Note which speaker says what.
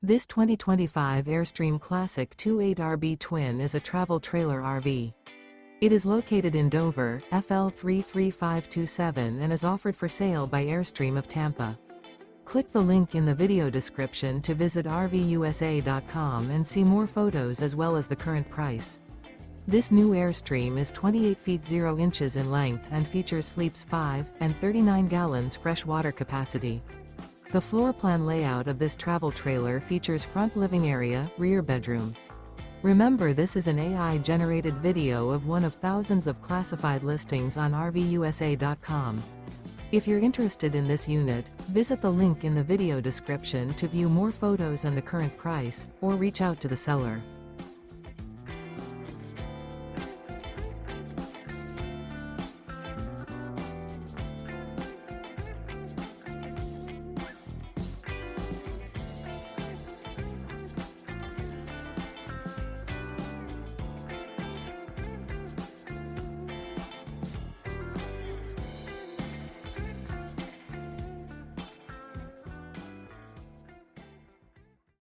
Speaker 1: This 2025 Airstream Classic 28RB Twin is a travel trailer RV. It is located in Dover, FL 33527 and is offered for sale by Airstream of Tampa. Click the link in the video description to visit RVUSA.com and see more photos as well as the current price. This new Airstream is 28 feet 0 inches in length and features sleeps 5 and 39 gallons fresh water capacity. The floor plan layout of this travel trailer features front living area, rear bedroom. Remember, this is an AI-generated video of one of thousands of classified listings on RVUSA.com. If you're interested in this unit, visit the link in the video description to view more photos and the current price, or reach out to the seller.